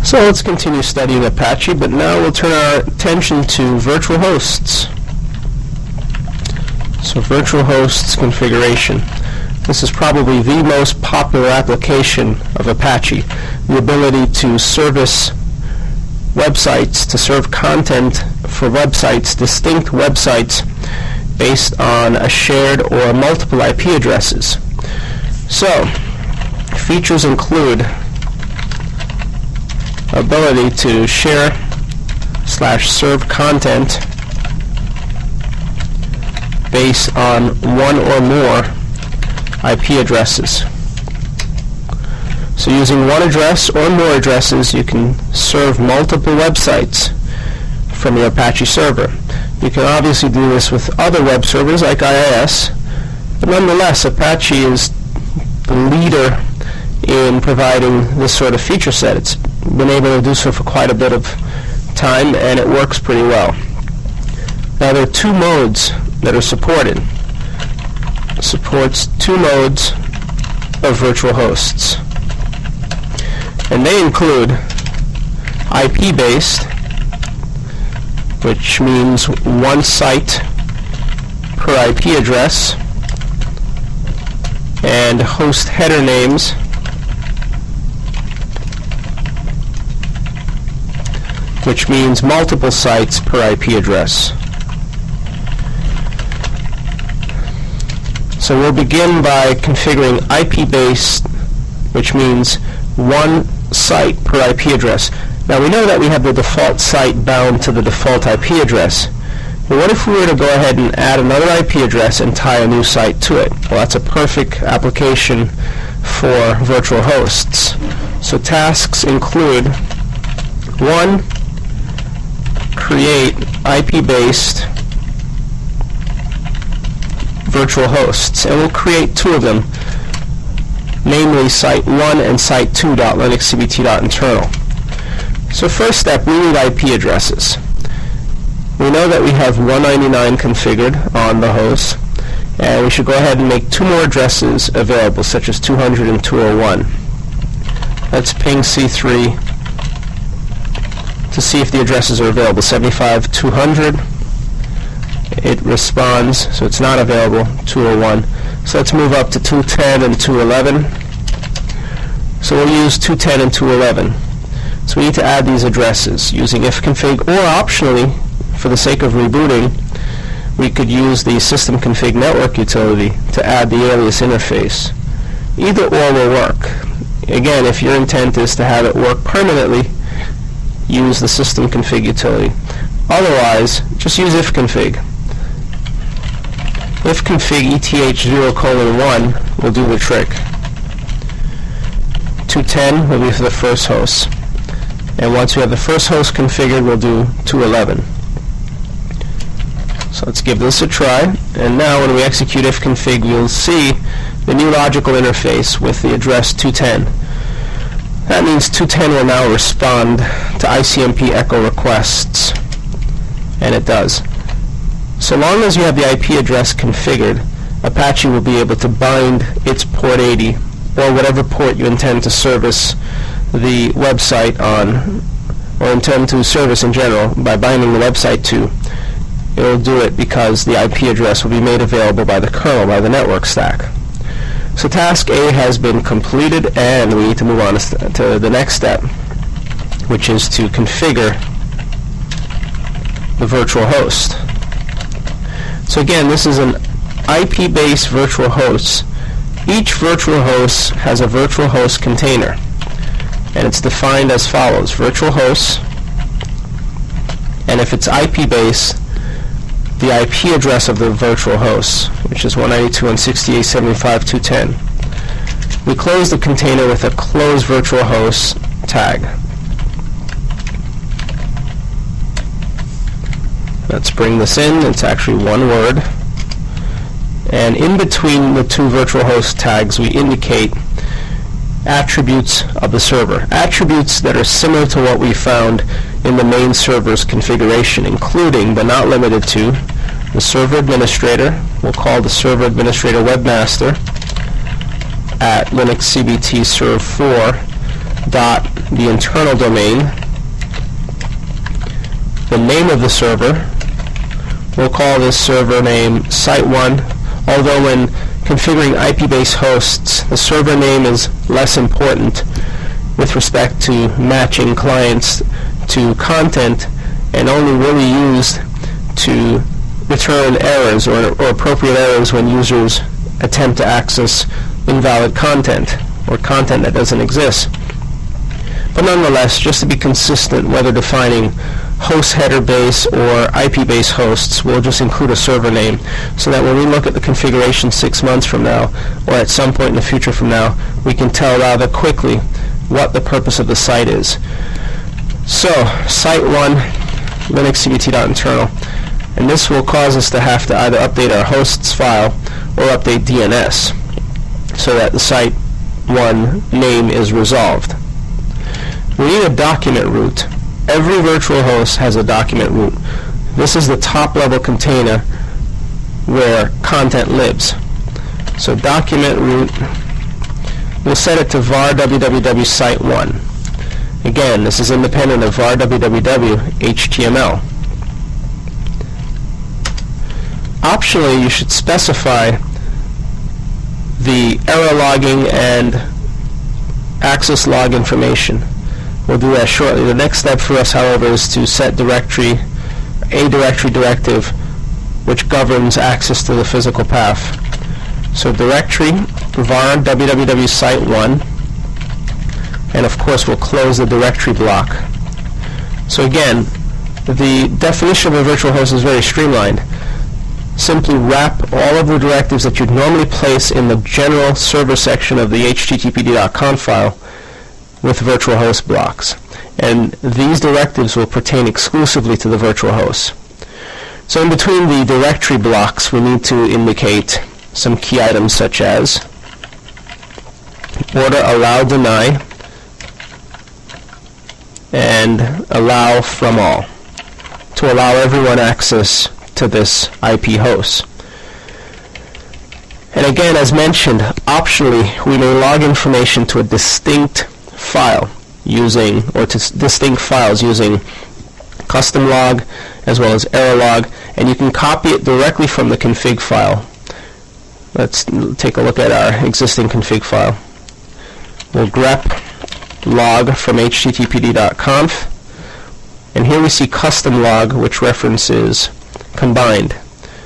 So let's continue studying Apache, but now we'll turn our attention to virtual hosts. So virtual hosts configuration. This is probably the most popular application of Apache, the ability to service websites, to serve content for websites, distinct websites based on a shared or multiple IP addresses. So features include ability to share/serve content based on one or more IP addresses. So using one address or more addresses, you can serve multiple websites from your Apache server. You can obviously do this with other web servers like IIS, but nonetheless, Apache is the leader in providing this sort of feature set. It's been able to do so for quite a bit of time, and it works pretty well. Now there are two modes that are supported. It supports two modes of virtual hosts, and they include IP-based, which means one site per IP address, and host header names, which means multiple sites per IP address. So we'll begin by configuring IP-based, which means one site per IP address. Now we know that we have the default site bound to the default IP address. But what if we were to go ahead and add another IP address and tie a new site to it? Well, that's a perfect application for virtual hosts. So tasks include: 1, create IP-based virtual hosts, and we'll create two of them, namely site1 and site2.linuxcbt.internal. So first step, we need IP addresses. We know that we have 199 configured on the host, and we should go ahead and make two more addresses available, such as 200 and 201. Let's ping C3 to see if the addresses are available. 75, 200. It responds, so it's not available. 201. So let's move up to 210 and 211. So we'll use 210 and 211. So we need to add these addresses using ifconfig, or optionally, for the sake of rebooting, we could use the systemconfig network utility to add the alias interface. Either or will work. Again, if your intent is to have it work permanently, use the systemconfig utility. Otherwise, just use ifconfig. Ifconfig ETH0:1 will do the trick. 210 will be for the first host. And once we have the first host configured, we'll do 211. So let's give this a try. And now when we execute ifconfig, you'll see the new logical interface with the address 210. That means 210 will now respond to ICMP echo requests. And it does. So long as you have the IP address configured, Apache will be able to bind its port 80, or whatever port you intend to service the website on, or intend to service in general, by binding the website to. It will do it because the IP address will be made available by the kernel, by the network stack. So task A has been completed, and we need to move on to the next step, which is to configure the virtual host. So again, this is an IP-based virtual host. Each virtual host has a virtual host container, and it's defined as follows: virtual host, and if it's IP-based, the IP address of the virtual host, which is 192.168.75.210. We close the container with a close virtual host tag. Let's bring this in. It's actually one word. And in between the two virtual host tags, we indicate attributes of the server. Attributes that are similar to what we found in the main server's configuration, including, but not limited to, the server administrator. We'll call the server administrator webmaster at linuxcbt serve 4 dot the internal domain, the name of the server. We'll call this server name Site1, although when configuring IP-based hosts, the server name is less important with respect to matching clients to content and only really used to return errors or appropriate errors when users attempt to access invalid content or content that doesn't exist. But nonetheless, just to be consistent, whether defining host header base or IP-based hosts, we'll just include a server name so that when we look at the configuration 6 months from now or at some point in the future from now, we can tell rather quickly what the purpose of the site is. So, Site1, linuxcbt.internal, and this will cause us to have to either update our hosts file or update DNS so that the Site1 name is resolved. We need a document root. Every virtual host has a document root. This is the top level container where content lives. So document root, we'll set it to var www site1. Again, this is independent of var www HTML. Optionally, you should specify the error logging and access log information. We'll do that shortly. The next step for us, however, is to set a directory directive which governs access to the physical path. So directory var www site1, and of course we'll close the directory block. So again, the definition of a virtual host is very streamlined. Simply wrap all of the directives that you'd normally place in the general server section of the httpd.conf file with virtual host blocks. And these directives will pertain exclusively to the virtual host. So in between the directory blocks, we need to indicate some key items such as order allow deny and allow from all to allow everyone access to this IP host. And again, as mentioned, optionally we may log information to a distinct file using, or to distinct files using custom log as well as error log, and you can copy it directly from the config file. Let's take a look at our existing config file. We'll grep log from httpd.conf, and here we see custom log, which references combined.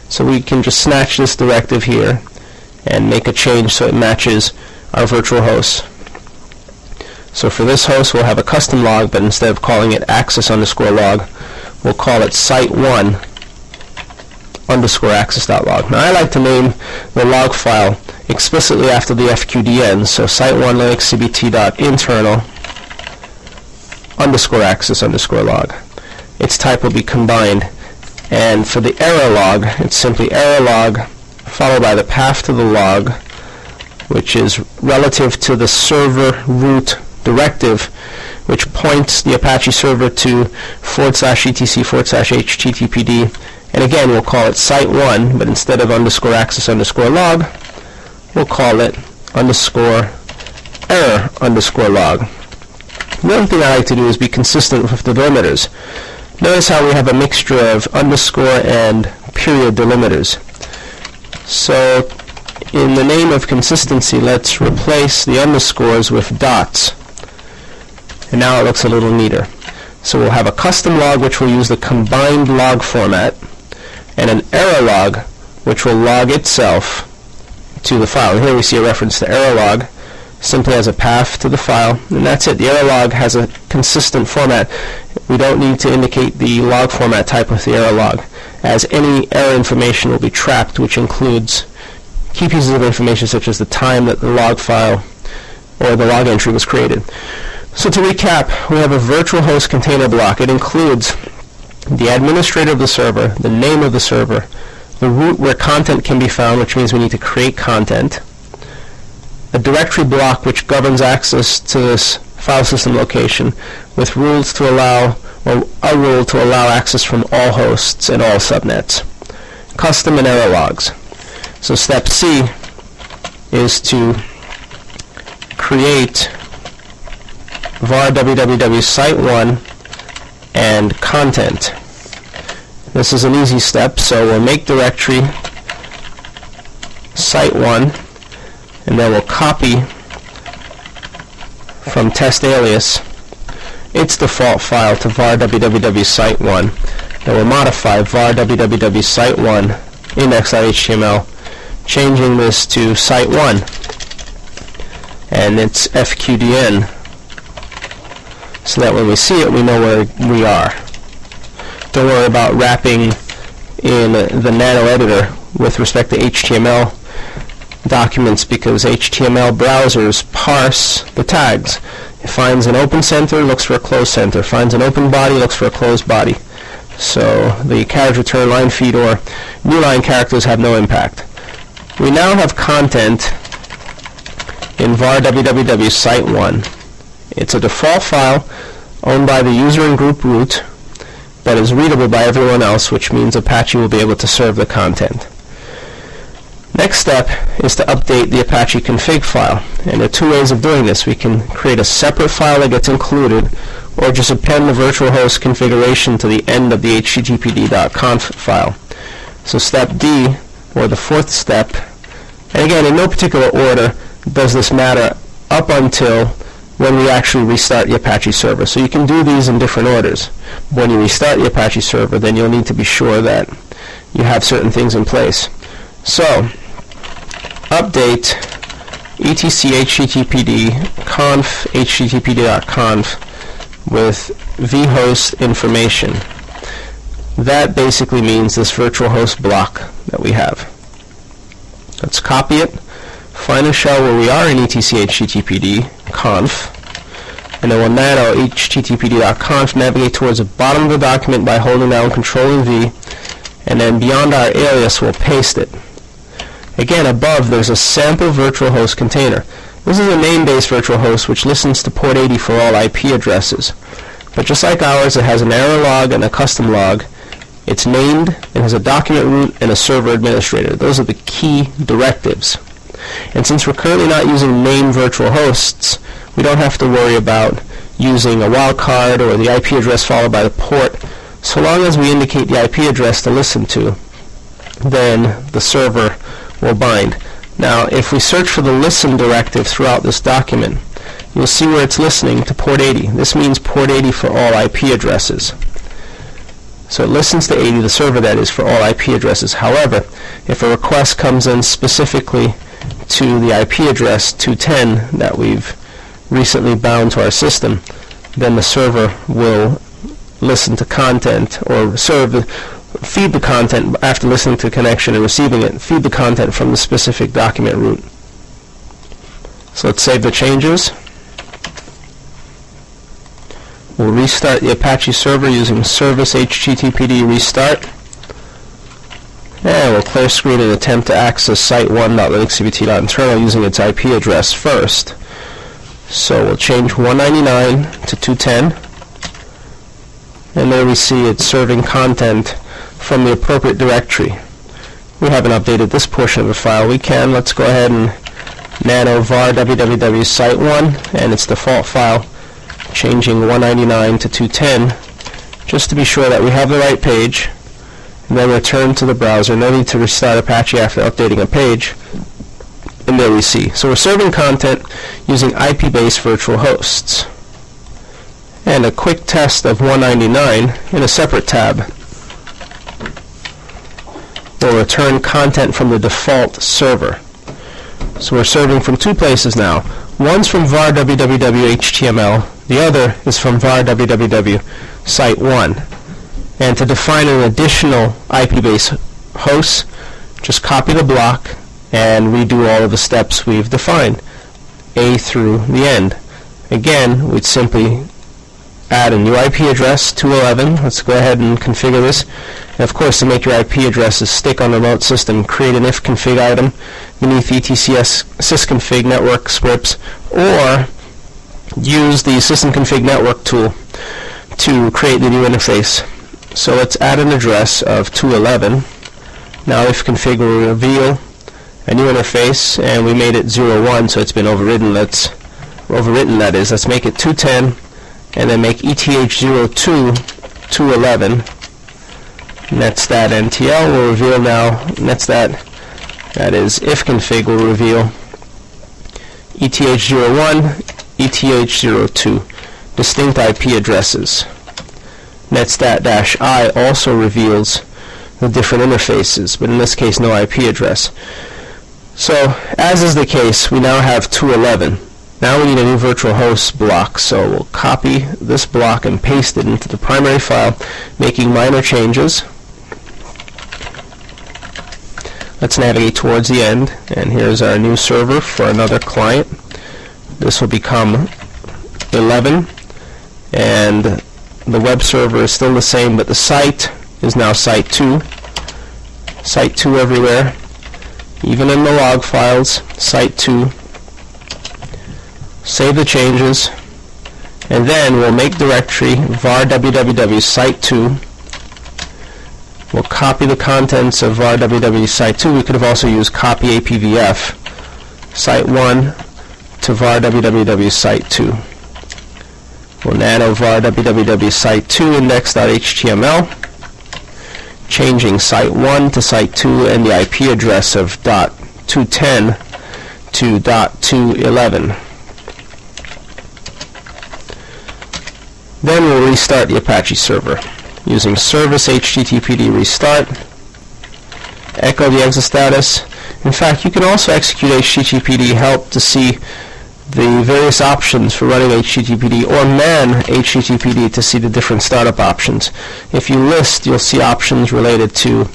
So we can just snatch this directive here and make a change so it matches our virtual host. So for this host, we'll have a custom log, but instead of calling it access_log, we'll call it site1_access.log. Now I like to name the log file explicitly after the FQDN, so site1 linuxcbt.internal_access_log. Its type will be combined. And for the error log, it's simply error log followed by the path to the log, which is relative to the server root directive, which points the Apache server to /etc/httpd, and again we'll call it site1, but instead of _access_log, we'll call it _error_log. The other thing I like to do is be consistent with the delimiters. Notice how we have a mixture of underscore and period delimiters. So in the name of consistency, let's replace the underscores with dots. And now it looks a little neater. So we'll have a custom log which will use the combined log format, and an error log which will log itself to the file. And here we see a reference to error log, simply as a path to the file, and that's it. The error log has a consistent format. We don't need to indicate the log format type with the error log, as any error information will be trapped, which includes key pieces of information such as the time that the log file or the log entry was created. So to recap, we have a virtual host container block. It includes the administrator of the server, the name of the server, the root where content can be found, which means we need to create content, a directory block which governs access to this file system location with rules to allow, or a rule to allow access from all hosts and all subnets, custom and error logs. So step C is to create var www site1 and content. This is an easy step, so we'll make directory site1, and then we'll copy from test alias its default file to var www site1. Then we'll modify var www site1 index.html, changing this to site1 and its fqdn, so that when we see it we know where we are. Don't worry about wrapping in the nano editor with respect to HTML documents, because HTML browsers parse the tags. It finds an open center, looks for a closed center. Finds an open body, looks for a closed body. So the carriage return, line feed, or new line characters have no impact. We now have content in var www site1. It's a default file owned by the user and group root, but is readable by everyone else, which means Apache will be able to serve the content. Next step is to update the Apache config file, and there are two ways of doing this. We can create a separate file that gets included, or just append the virtual host configuration to the end of the httpd.conf file. So step D, or the fourth step, and again in no particular order does this matter up until when we actually restart the Apache server. So you can do these in different orders. When you restart the Apache server, then you'll need to be sure that you have certain things in place. So update etc httpd conf httpd.conf with vhost information. That basically means this virtual host block that we have. Let's copy it, find a shell where we are in etc httpd conf, and then we'll nano httpd.conf, navigate towards the bottom of the document by holding down Control and V, and then beyond our alias we'll paste it. Again, above there's a sample virtual host container. This is a name-based virtual host which listens to port 80 for all IP addresses. But just like ours, it has an error log and a custom log. It's named, it has a document root and a server administrator. Those are the key directives. And since we're currently not using named virtual hosts, we don't have to worry about using a wildcard or the IP address followed by the port. So long as we indicate the IP address to listen to, then the server will bind. Now, if we search for the listen directive throughout this document, you'll see where it's listening to port 80. This means port 80 for all IP addresses. So it listens to 80, the server that is, for all IP addresses. However, if a request comes in specifically to the IP address 210 that we've recently bound to our system, then the server will listen to content, or feed the content after listening to connection and receiving it, feed the content from the specific document root. So let's save the changes. We'll restart the Apache server using service httpd restart. And we'll clear screen and attempt to access site1.linuxcbt.internal using its IP address first. So we'll change 199 to 210. And there we see it's serving content from the appropriate directory. We haven't updated this portion of the file. We can. Let's go ahead and nano var www site1 and its default file, changing 199 to 210, just to be sure that we have the right page, and then return to the browser. No need to restart Apache after updating a page. And there we see. So we're serving content using IP-based virtual hosts. And a quick test of 199 in a separate tab will return content from the default server. So we're serving from two places now. One's from var www HTML, the other is from var www site1. And to define an additional IP-based host, just copy the block and redo all of the steps we've defined, A through the end. Again, we'd simply add a new IP address, 211. Let's go ahead and configure this. And of course, to make your IP addresses stick on the remote system, create an ifconfig item beneath ETCS sysconfig network scripts, or use the systemconfig network tool to create the new interface. So let's add an address of 211. Now ifconfig will reveal a new interface, and we made it 01, so it's been overridden. Let's overwritten that is. Let's make it 210, and then make ETH02 211. Netstat NTL will reveal now. Netstat, that is ifconfig, will reveal ETH01, ETH02, distinct IP addresses. Netstat-I also reveals the different interfaces, but in this case no IP address. So, as is the case, we now have 211. Now we need a new virtual host block, so we'll copy this block and paste it into the primary file, making minor changes. Let's navigate towards the end, and here's our new server for another client. This will become 11, and the web server is still the same, but the site is now site 2. Site 2 everywhere, even in the log files, site 2. Save the changes, and then we'll make directory var www site 2. We'll copy the contents of var www site 2. We could have also used copy apvf site 1 to var www site 2. We'll nano var www site 2 index.html, changing site 1 to site 2 and the IP address of .210 to .211. Then we'll restart the Apache server using service httpd restart, echo the exit status. In fact, you can also execute httpd help to see the various options for running httpd, or man httpd to see the different startup options. If you list, you'll see options related to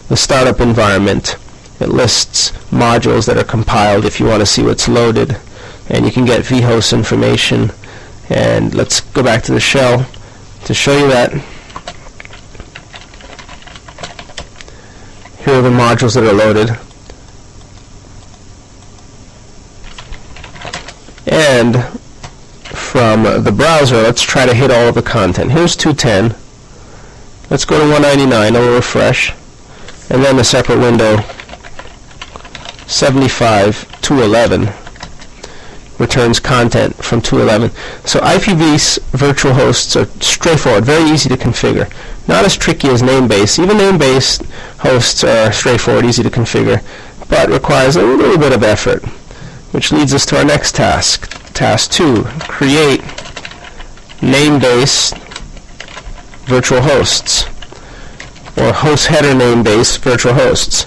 the startup environment. It lists modules that are compiled if you want to see what's loaded, and you can get vhost information. And let's go back to the shell to show you that. Here are the modules that are loaded. And from the browser, let's try to hit all of the content. Here's 210. Let's go to 199, I'll refresh. And then a separate window, 75.211. Returns content from 211. So IPv virtual hosts are straightforward, very easy to configure. Not as tricky as name-based. Even name-based hosts are straightforward, easy to configure, but requires a little bit of effort, which leads us to our next task. Task 2, create name-based virtual hosts, or host header name-based virtual hosts.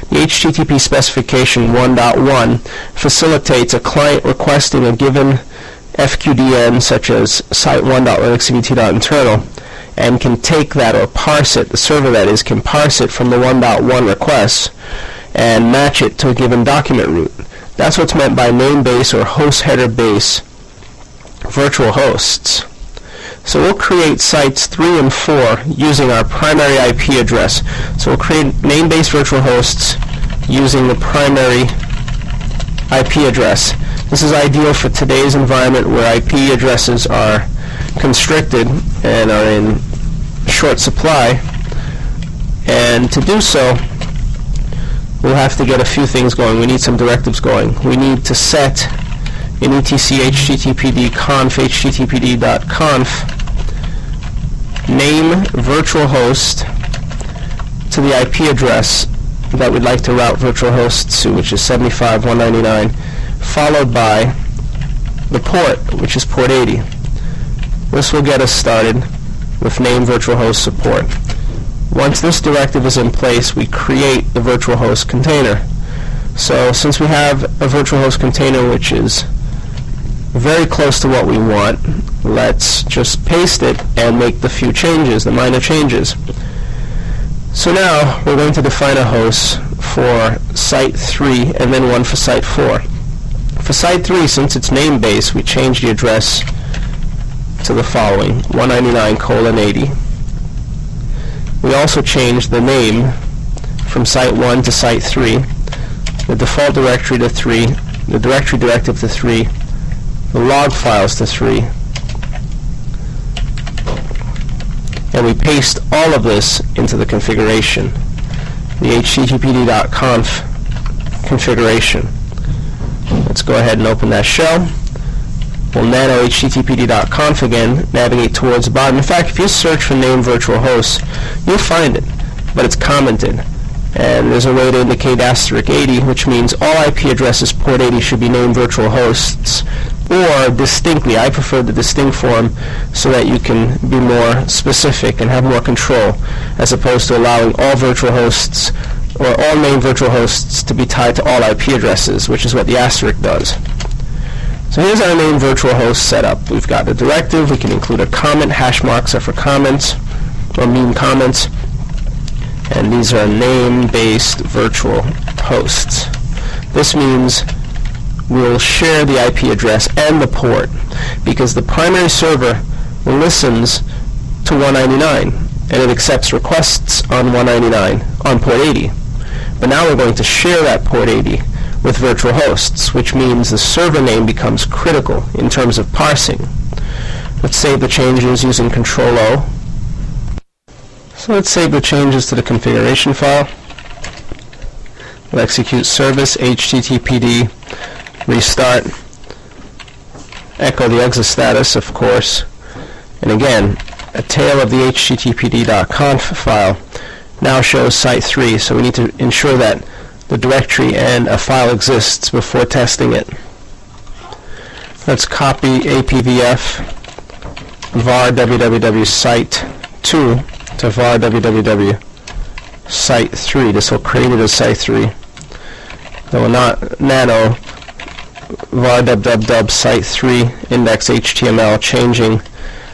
The HTTP specification 1.1 facilitates a client requesting a given FQDN, such as site1.linuxcvt.internal, and can take that or parse it. The server, that is, can parse it from the 1.1 requests and match it to a given document route. That's what's meant by name-based or host header-based virtual hosts. So we'll create sites 3 and 4 using our primary IP address. So we'll create name-based virtual hosts using the primary IP address. This is ideal for today's environment where IP addresses are constricted and are in short supply. And to do so, we'll have to get a few things going. We need some directives going. We need to set in etc httpd conf httpd.conf name virtual host to the IP address that we'd like to route virtual hosts to, which is 75.199, followed by the port, which is port 80. This will get us started with name virtual host support. Once this directive is in place, we create the virtual host container. So since we have a virtual host container which is very close to what we want, let's just paste it and make the few changes, the minor changes. So now we're going to define a host for site 3 and then one for site 4. For site 3, since it's name-based, we change the address to the following, 199:80. We also change the name from site 1 to site 3, the default directory to 3, the directory directive to 3, the log files to 3, and we paste all of this into the configuration, the httpd.conf configuration. Let's go ahead and open that shell, we'll nano httpd.conf again, navigate towards the bottom. In fact, if you search for name virtual hosts, you'll find it, but it's commented. And there's a way to indicate *80, which means all IP addresses port 80 should be named virtual hosts, or distinctly. I prefer the distinct form so that you can be more specific and have more control, as opposed to allowing all virtual hosts or all named virtual hosts to be tied to all IP addresses, which is what the asterisk does. So here's our named virtual host setup. We've got a directive. We can include a comment. Hash marks are for comments or mean comments. And these are name-based virtual hosts. This means we'll share the IP address and the port, because the primary server listens to 199 and it accepts requests on 199 on port 80. But now we're going to share that port 80 with virtual hosts, which means the server name becomes critical in terms of parsing. Let's save the changes using Control-O. So let's save the changes to the configuration file. We'll execute service httpd restart, echo the exit status, of course, and again, a tail of the httpd.conf file now shows site 3, so we need to ensure that the directory and a file exists before testing it. Let's copy apvf var www site 2 to var www site 3. This will create it as site 3. Though not nano var www site 3 index HTML changing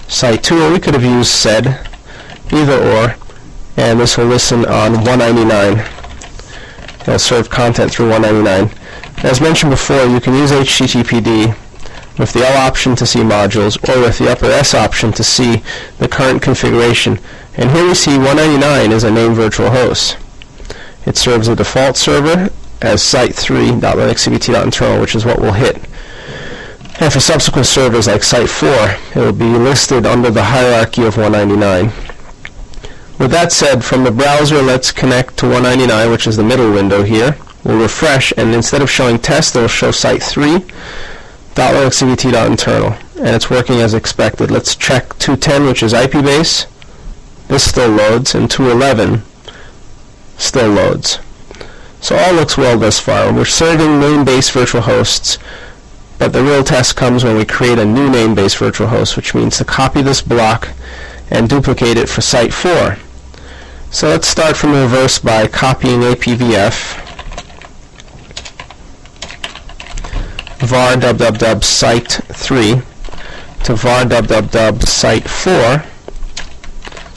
site 2, or we could have used sed, either or, and this will listen on 199. It'll serve content through 199. As mentioned before, you can use HTTPD with the L option to see modules, or with the upper S option to see the current configuration. And here we see 199 is a named virtual host. It serves a default server as site3.linuxcbt.internal, which is what we'll hit. And for subsequent servers like site 4, it will be listed under the hierarchy of 199. With that said, from the browser, let's connect to 199, which is the middle window here. We'll refresh, and instead of showing test, it will show site3.linuxcbt.internal, and it's working as expected. Let's check 210, which is IP base. This still loads, and 211 still loads. So all looks well thus far. We're serving name-based virtual hosts, but the real test comes when we create a new name-based virtual host, which means to copy this block and duplicate it for site 4. So let's start from the reverse by copying apvf var www site 3 to var www site 4,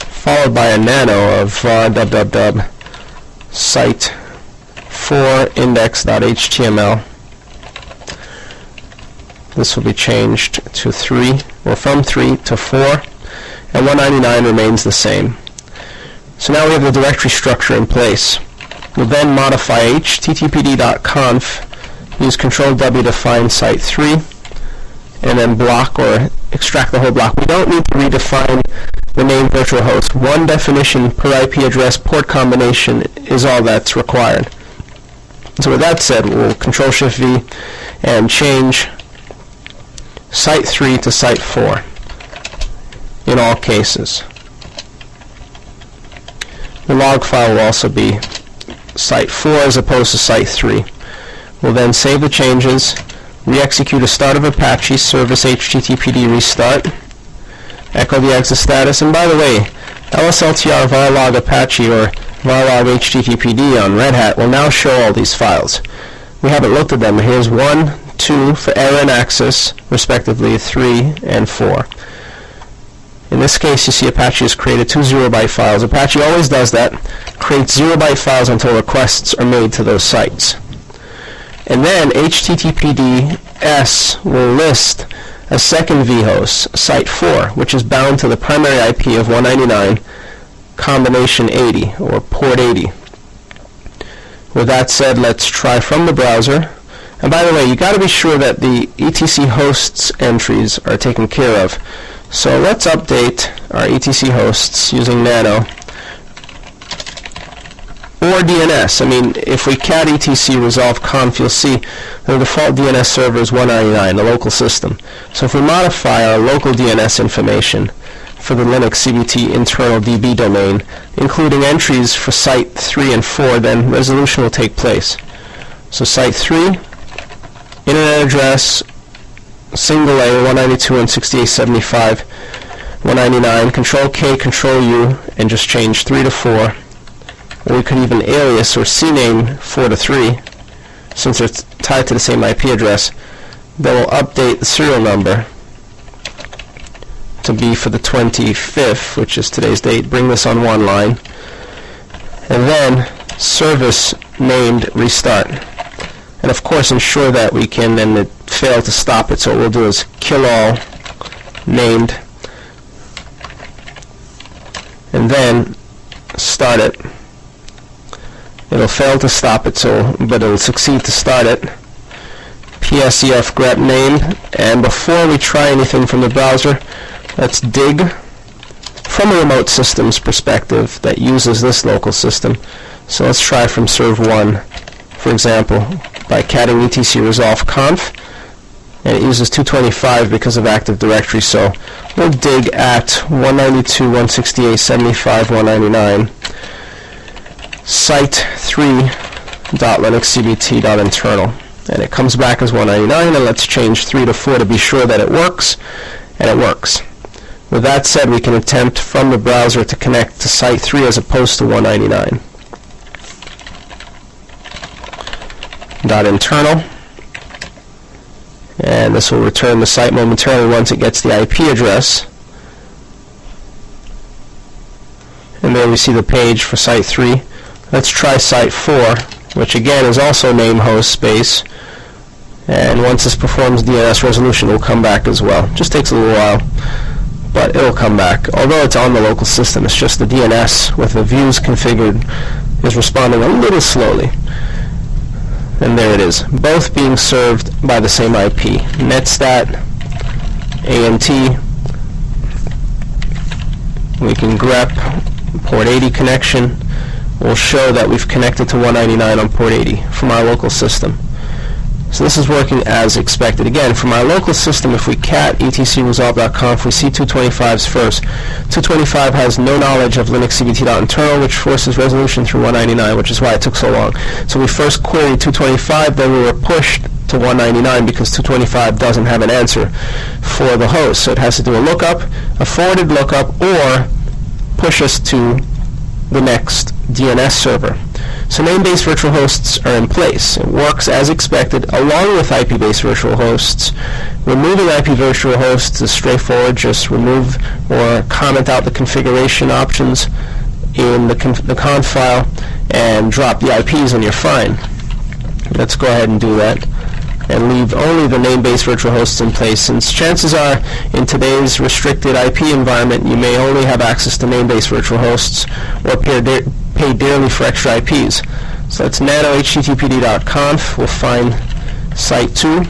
followed by a nano of var www site 4 index.html. This will be changed to 3, or from 3 to 4, and 199 remains the same. So now we have the directory structure in place. We'll then modify httpd.conf, use Control-W to find site 3, and then block or extract the whole block. We don't need to redefine the name virtual host. One definition per IP address port combination is all that's required. So with that said, we'll Control-Shift-V and change site 3 to site 4 in all cases. The log file will also be site 4 as opposed to site 3. We'll then save the changes, re-execute a start of Apache, service httpd restart, echo the exit status, and by the way, lsltr varlog Apache or varlog httpd on Red Hat will now show all these files. We haven't looked at them. Here's 1, 2 for error and access, respectively 3 and 4. In this case, you see Apache has created 2 0-byte files. Apache always does that, creates 0-byte files until requests are made to those sites. And then httpd-s will list a second vhost, site 4, which is bound to the primary IP of 199 combination 80, or port 80. With that said, let's try from the browser. And by the way, you got to be sure that the etc hosts entries are taken care of. So let's update our etc hosts using nano or DNS. I mean, if we cat etc resolve conf, you'll see the default DNS server is 199, the local system. So if we modify our local DNS information for the Linux CBT internal DB domain, including entries for site 3 and 4, then resolution will take place. So site 3, internet address, single A, 192.168.75, 199, control K, control U, and just change 3 to 4. Or we could even alias or CNAME 4 to 3, since they're tied to the same IP address. Then we'll update the serial number to be for the 25th, which is today's date. Bring this on one line. And then service named restart. And of course ensure that we can, and it failed to stop it, so what we'll do is kill all named, and then start it. It'll fail to stop it, but it'll succeed to start it. PSEF grep name, and before we try anything from the browser, let's dig from a remote systems perspective that uses this local system. So let's try from serve1, for example, by catting etc resolve conf, and it uses 225 because of Active Directory, so we'll dig at 192.168.75.199 site3.linuxcbt.internal, and it comes back as 199, and let's change 3 to 4 to be sure that it works, and it works. With that said, we can attempt from the browser to connect to site 3 as opposed to 199. .internal, and this will return the site momentarily once it gets the IP address. And there we see the page for site 3. Let's try site 4, which again is also name host space, and once this performs DNS resolution, it will come back as well. Just takes a little while, but it will come back. Although it's on the local system, it's just the DNS with the views configured is responding a little slowly. And there it is, both being served by the same IP. Netstat, ANT, we can grep port 80 connection. Will show that we've connected to 199 on port 80 from our local system. So this is working as expected. Again, from our local system, if we cat etcresolve.conf, we see 225's first. 225 has no knowledge of linuxcbt.internal, which forces resolution through 199, which is why it took so long. So we first queried 225, then we were pushed to 199 because 225 doesn't have an answer for the host. So it has to do a lookup, a forwarded lookup, or push us to the next DNS server. So name-based virtual hosts are in place. It works as expected along with IP-based virtual hosts. Removing IP virtual hosts is straightforward. Just remove or comment out the configuration options in the conf file and drop the IPs and you're fine. Let's go ahead and do that and leave only the name-based virtual hosts in place, since chances are in today's restricted IP environment you may only have access to name-based virtual hosts or pay dearly for extra IPs. So that's nano-httpd.conf. We'll find site 2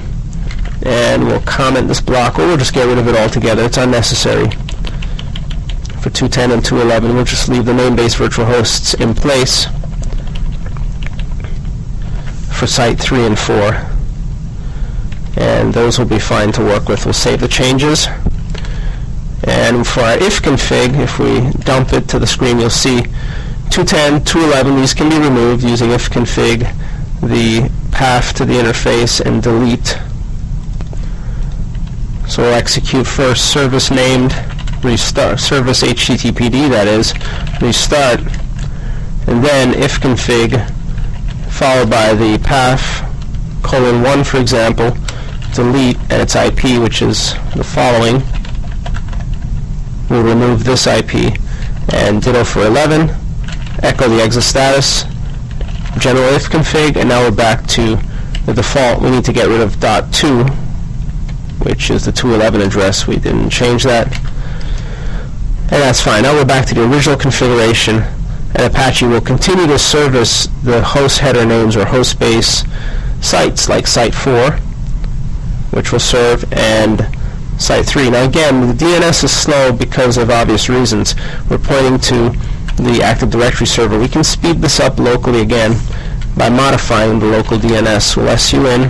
and we'll comment this block, or we'll just get rid of it altogether. It's unnecessary. For 210 and 211 we'll just leave the name-based virtual hosts in place for site 3 and 4. And those will be fine to work with. We'll save the changes. And for our if config, if we dump it to the screen, you'll see 210, 211, these can be removed using if config, the path to the interface, and delete. So we'll execute first service named restart, service HTTPD, that is, restart, and then if config, followed by the path, :1, for example, delete, and its IP, which is the following. We'll remove this IP, and ditto for 11, echo the exit status, general if config, and now we're back to the default. We need to get rid of .2, which is the 211 address. We didn't change that, and that's fine. Now we're back to the original configuration, and Apache will continue to service the host header names or host base sites like site 4, which will serve, and site 3. Now again, the DNS is slow because of obvious reasons. We're pointing to the Active Directory server, we can speed this up locally again by modifying the local DNS. We'll SU in,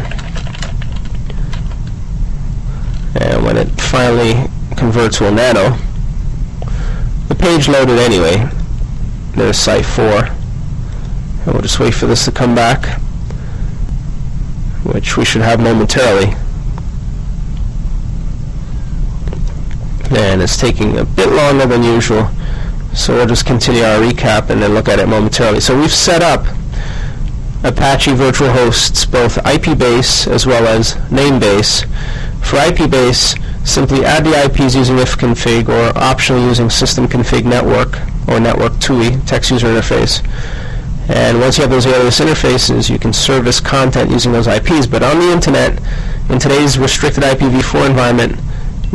and when it finally converts, we'll nano. The page loaded anyway. There's Site 4. And we'll just wait for this to come back, which we should have momentarily. And it's taking a bit longer than usual, so we'll just continue our recap and then look at it momentarily. So we've set up Apache virtual hosts, both IP base as well as name base. For IP base, simply add the IPs using ifconfig, or optionally using system config network or network TUI, text user interface. And once you have those alias interfaces, you can service content using those IPs. But on the internet, in today's restricted IPv4 environment,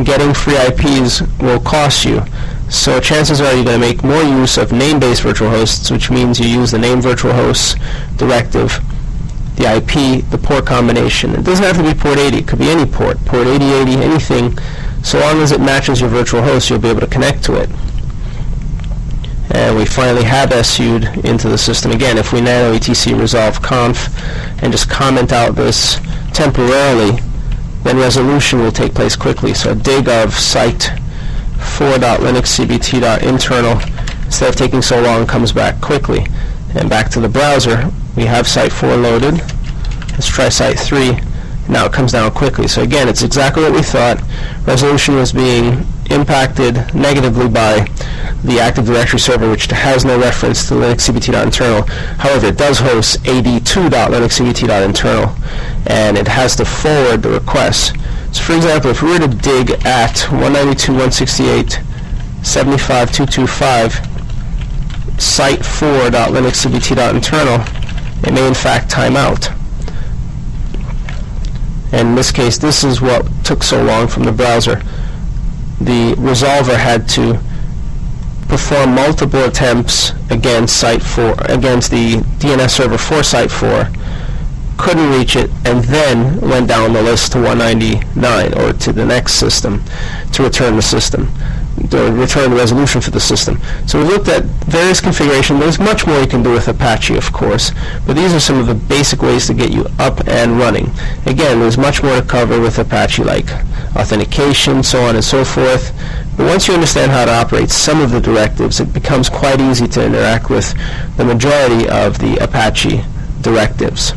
getting free IPs will cost you. So chances are you're going to make more use of name-based virtual hosts, which means you use the name virtual hosts directive, the IP, the port combination. It doesn't have to be port 80. It could be any port, port 8080, anything. So long as it matches your virtual host, you'll be able to connect to it. And we finally have SU'd into the system. Again, if we nano etc resolve conf and just comment out this temporarily, then resolution will take place quickly. So dig of site 4.linuxcbt.internal, instead of taking so long, comes back quickly. And back to the browser, we have site 4 loaded. Let's try site 3. Now it comes down quickly. So again, it's exactly what we thought. Resolution was being impacted negatively by the Active Directory server, which has no reference to linuxcbt.internal. However, it does host ad2.linuxcbt.internal, and it has to forward the request. So for example, if we were to dig at 192.168.75.225 site 4.linuxcbt.internal, it may in fact time out. And in this case, this is what took so long from the browser. The resolver had to perform multiple attempts against site 4, against the DNS server for site 4, couldn't reach it, and then went down the list to 199, or to the next system, to return the system, to return the resolution for the system. So we looked at various configurations. There's much more you can do with Apache, of course, but these are some of the basic ways to get you up and running. Again, there's much more to cover with Apache, like authentication, so on and so forth. But once you understand how to operate some of the directives, it becomes quite easy to interact with the majority of the Apache directives.